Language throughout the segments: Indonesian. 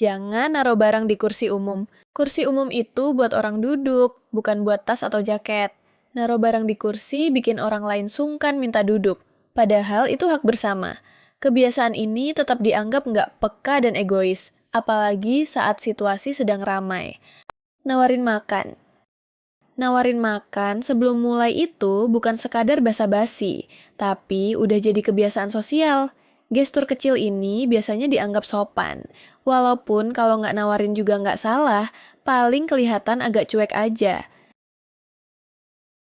Jangan naruh barang di kursi umum. Kursi umum itu buat orang duduk, bukan buat tas atau jaket. Naruh barang di kursi bikin orang lain sungkan minta duduk. Padahal itu hak bersama. Kebiasaan ini tetap dianggap nggak peka dan egois, apalagi saat situasi sedang ramai. Nawarin makan. Nawarin makan sebelum mulai itu bukan sekadar basa-basi, tapi udah jadi kebiasaan sosial. Gestur kecil ini biasanya dianggap sopan. Walaupun kalau nggak nawarin juga nggak salah, paling kelihatan agak cuek aja.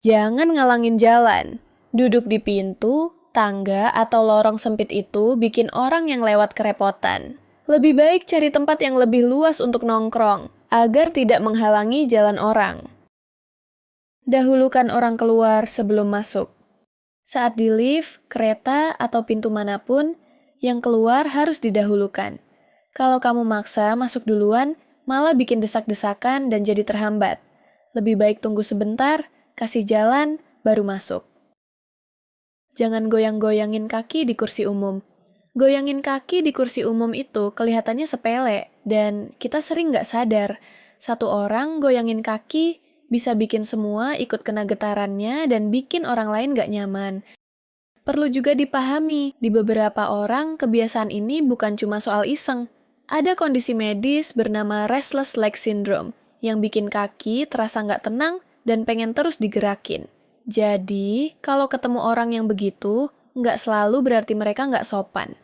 Jangan ngalangin jalan. Duduk di pintu, tangga, atau lorong sempit itu bikin orang yang lewat kerepotan. Lebih baik cari tempat yang lebih luas untuk nongkrong, agar tidak menghalangi jalan orang. Dahulukan orang keluar sebelum masuk. Saat di lift, kereta, atau pintu manapun, yang keluar harus didahulukan. Kalau kamu maksa masuk duluan, malah bikin desak-desakan dan jadi terhambat. Lebih baik tunggu sebentar, kasih jalan, baru masuk. Jangan goyang-goyangin kaki di kursi umum. Goyangin kaki di kursi umum itu kelihatannya sepele, dan kita sering nggak sadar. Satu orang goyangin kaki bisa bikin semua ikut kena getarannya dan bikin orang lain nggak nyaman. Perlu juga dipahami, di beberapa orang kebiasaan ini bukan cuma soal iseng. Ada kondisi medis bernama restless leg syndrome, yang bikin kaki terasa nggak tenang dan pengen terus digerakin. Jadi, kalau ketemu orang yang begitu, nggak selalu berarti mereka nggak sopan.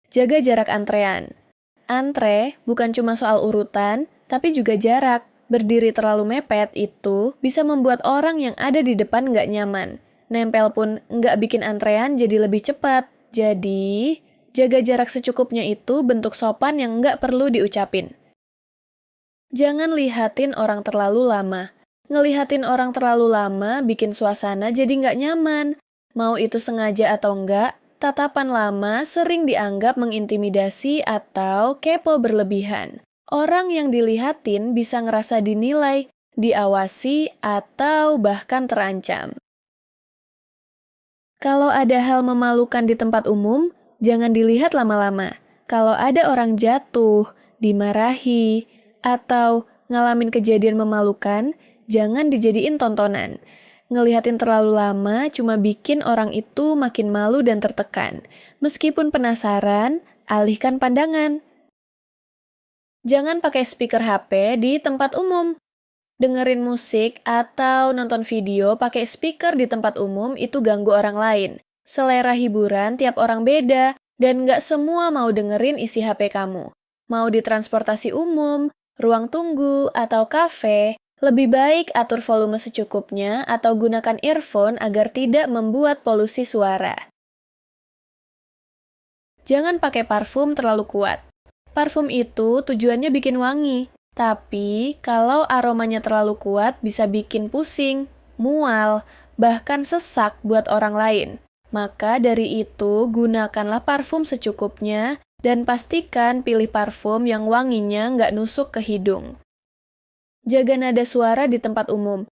Jaga jarak antrean. Antre bukan cuma soal urutan, tapi juga jarak. Berdiri terlalu mepet itu bisa membuat orang yang ada di depan nggak nyaman. Nempel pun nggak bikin antrean jadi lebih cepat. Jadi, jaga jarak secukupnya itu bentuk sopan yang nggak perlu diucapin. Jangan lihatin orang terlalu lama. Ngelihatin orang terlalu lama bikin suasana jadi nggak nyaman. Mau itu sengaja atau enggak, tatapan lama sering dianggap mengintimidasi atau kepo berlebihan. Orang yang dilihatin bisa ngerasa dinilai, diawasi, atau bahkan terancam. Kalau ada hal memalukan di tempat umum, jangan dilihat lama-lama. Kalau ada orang jatuh, dimarahi, atau ngalamin kejadian memalukan, jangan dijadiin tontonan. Ngelihatin terlalu lama cuma bikin orang itu makin malu dan tertekan. Meskipun penasaran, alihkan pandangan. Jangan pakai speaker HP di tempat umum. Dengerin musik atau nonton video pakai speaker di tempat umum itu ganggu orang lain. Selera hiburan tiap orang beda, dan nggak semua mau dengerin isi HP kamu. Mau di transportasi umum, ruang tunggu, atau kafe, lebih baik atur volume secukupnya atau gunakan earphone agar tidak membuat polusi suara. Jangan pakai parfum terlalu kuat. Parfum itu tujuannya bikin wangi, tapi kalau aromanya terlalu kuat bisa bikin pusing, mual, bahkan sesak buat orang lain. Maka dari itu, gunakanlah parfum secukupnya dan pastikan pilih parfum yang wanginya nggak nusuk ke hidung. Jaga nada suara di tempat umum.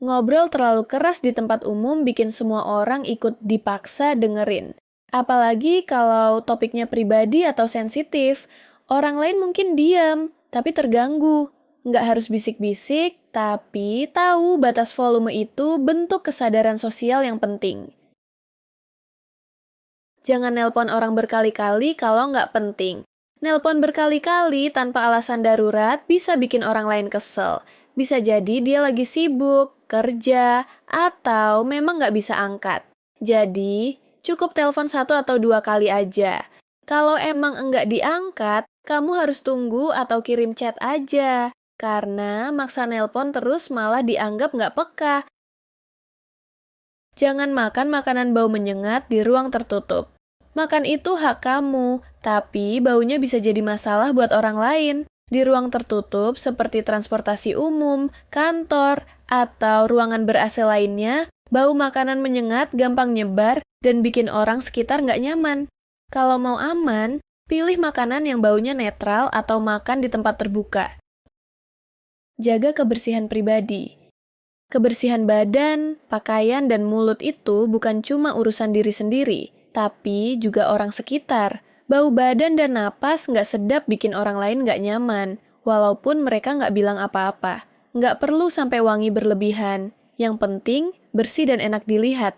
Ngobrol terlalu keras di tempat umum bikin semua orang ikut dipaksa dengerin. Apalagi kalau topiknya pribadi atau sensitif, orang lain mungkin diam, tapi terganggu. Nggak harus bisik-bisik, tapi tahu batas volume itu bentuk kesadaran sosial yang penting. Jangan nelpon orang berkali-kali kalau nggak penting. Nelpon berkali-kali tanpa alasan darurat bisa bikin orang lain kesel. Bisa jadi dia lagi sibuk, kerja, atau memang nggak bisa angkat. Jadi, cukup telepon 1 atau 2 kali aja. Kalau emang enggak diangkat, kamu harus tunggu atau kirim chat aja. Karena maksa nelpon terus malah dianggap nggak peka. Jangan makan makanan bau menyengat di ruang tertutup. Makan itu hak kamu, tapi baunya bisa jadi masalah buat orang lain. Di ruang tertutup seperti transportasi umum, kantor, atau ruangan ber-AC lainnya, bau makanan menyengat gampang nyebar dan bikin orang sekitar nggak nyaman. Kalau mau aman, pilih makanan yang baunya netral atau makan di tempat terbuka. Jaga kebersihan pribadi. Kebersihan badan, pakaian, dan mulut itu bukan cuma urusan diri sendiri, tapi juga orang sekitar. Bau badan dan napas nggak sedap bikin orang lain nggak nyaman, walaupun mereka nggak bilang apa-apa. Nggak perlu sampai wangi berlebihan. Yang penting, bersih dan enak dilihat.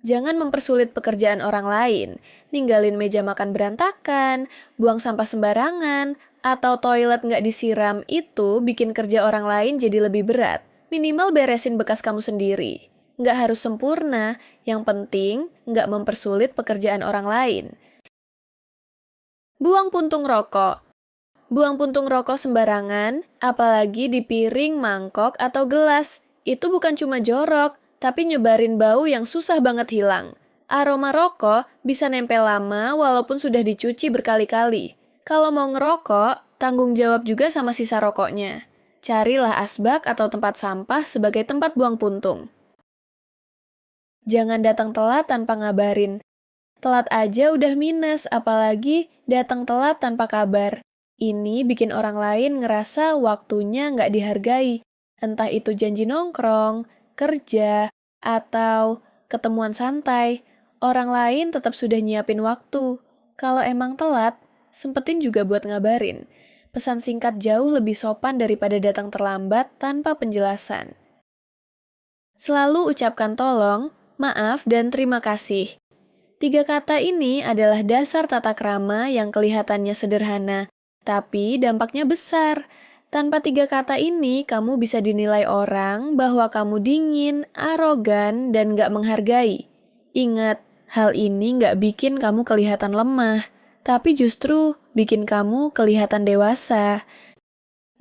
Jangan mempersulit pekerjaan orang lain, ninggalin meja makan berantakan, buang sampah sembarangan, atau toilet nggak disiram itu bikin kerja orang lain jadi lebih berat. Minimal beresin bekas kamu sendiri. Nggak harus sempurna, yang penting nggak mempersulit pekerjaan orang lain. Buang puntung rokok. Buang puntung rokok sembarangan, apalagi di piring, mangkok, atau gelas. Itu bukan cuma jorok, tapi nyebarin bau yang susah banget hilang. Aroma rokok bisa nempel lama walaupun sudah dicuci berkali-kali. Kalau mau ngerokok, tanggung jawab juga sama sisa rokoknya. Carilah asbak atau tempat sampah sebagai tempat buang puntung. Jangan datang telat tanpa ngabarin. Telat aja udah minus, apalagi datang telat tanpa kabar. Ini bikin orang lain ngerasa waktunya nggak dihargai. Entah itu janji nongkrong, kerja, atau ketemuan santai. Orang lain tetap sudah nyiapin waktu. Kalau emang telat, sempetin juga buat ngabarin. Pesan singkat jauh lebih sopan daripada datang terlambat tanpa penjelasan. Selalu ucapkan tolong, maaf, dan terima kasih. 3 kata ini adalah dasar tata krama yang kelihatannya sederhana, tapi dampaknya besar. Tanpa 3 kata ini, kamu bisa dinilai orang bahwa kamu dingin, arogan, dan gak menghargai. Ingat, hal ini gak bikin kamu kelihatan lemah, tapi justru bikin kamu kelihatan dewasa.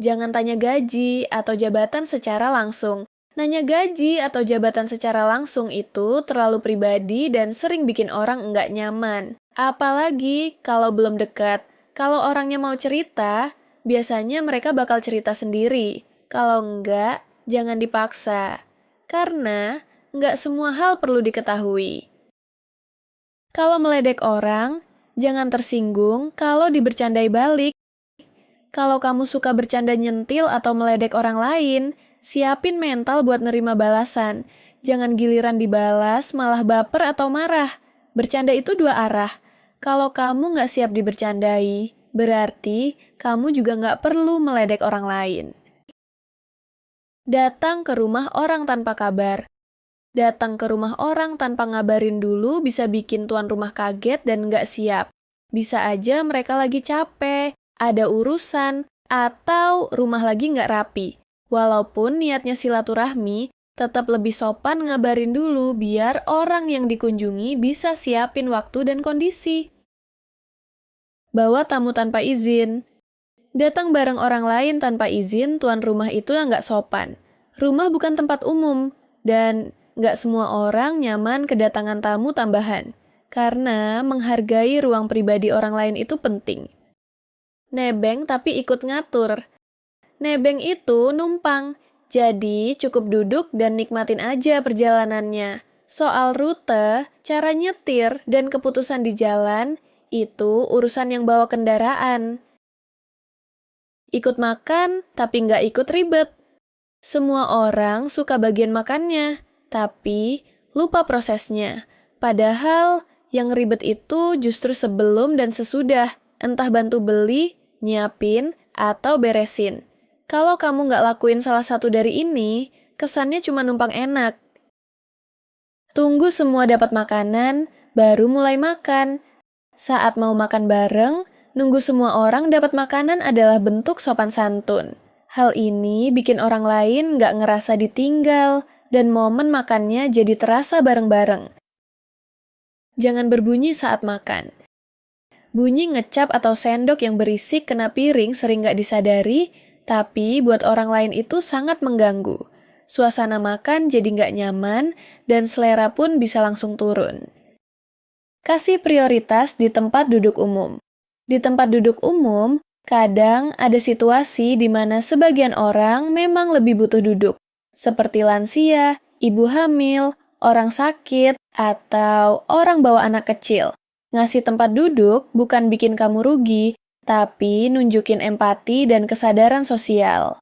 Jangan tanya gaji atau jabatan secara langsung. Nanya gaji atau jabatan secara langsung itu terlalu pribadi dan sering bikin orang enggak nyaman. Apalagi kalau belum dekat. Kalau orangnya mau cerita, biasanya mereka bakal cerita sendiri. Kalau enggak, jangan dipaksa. Karena enggak semua hal perlu diketahui. Kalau meledek orang, jangan tersinggung kalau dibercandai balik. Kalau kamu suka bercanda nyentil atau meledek orang lain, siapin mental buat nerima balasan. Jangan giliran dibalas, malah baper atau marah. Bercanda itu 2 arah. Kalau kamu nggak siap dibercandai, berarti kamu juga nggak perlu meledek orang lain. Datang ke rumah orang tanpa kabar. Datang ke rumah orang tanpa ngabarin dulu bisa bikin tuan rumah kaget dan nggak siap. Bisa aja mereka lagi capek, ada urusan, atau rumah lagi nggak rapi. Walaupun niatnya silaturahmi, tetap lebih sopan ngabarin dulu biar orang yang dikunjungi bisa siapin waktu dan kondisi. Bawa tamu tanpa izin. Datang bareng orang lain tanpa izin, tuan rumah itu nggak sopan. Rumah bukan tempat umum, dan nggak semua orang nyaman kedatangan tamu tambahan. Karena menghargai ruang pribadi orang lain itu penting. Nebeng tapi ikut ngatur. Nebeng itu numpang, jadi cukup duduk dan nikmatin aja perjalanannya. Soal rute, cara nyetir, dan keputusan di jalan, itu urusan yang bawa kendaraan. Ikut makan, tapi nggak ikut ribet. Semua orang suka bagian makannya, tapi lupa prosesnya. Padahal yang ribet itu justru sebelum dan sesudah, entah bantu beli, nyiapin, atau beresin. Kalau kamu nggak lakuin salah satu dari ini, kesannya cuma numpang enak. Tunggu semua dapat makanan, baru mulai makan. Saat mau makan bareng, nunggu semua orang dapat makanan adalah bentuk sopan santun. Hal ini bikin orang lain nggak ngerasa ditinggal, dan momen makannya jadi terasa bareng-bareng. Jangan berbunyi saat makan. Bunyi ngecap atau sendok yang berisik kena piring sering nggak disadari, tapi buat orang lain itu sangat mengganggu. Suasana makan jadi nggak nyaman, dan selera pun bisa langsung turun. Kasih prioritas di tempat duduk umum. Di tempat duduk umum, kadang ada situasi di mana sebagian orang memang lebih butuh duduk, seperti lansia, ibu hamil, orang sakit, atau orang bawa anak kecil. Ngasih tempat duduk bukan bikin kamu rugi, tapi nunjukin empati dan kesadaran sosial.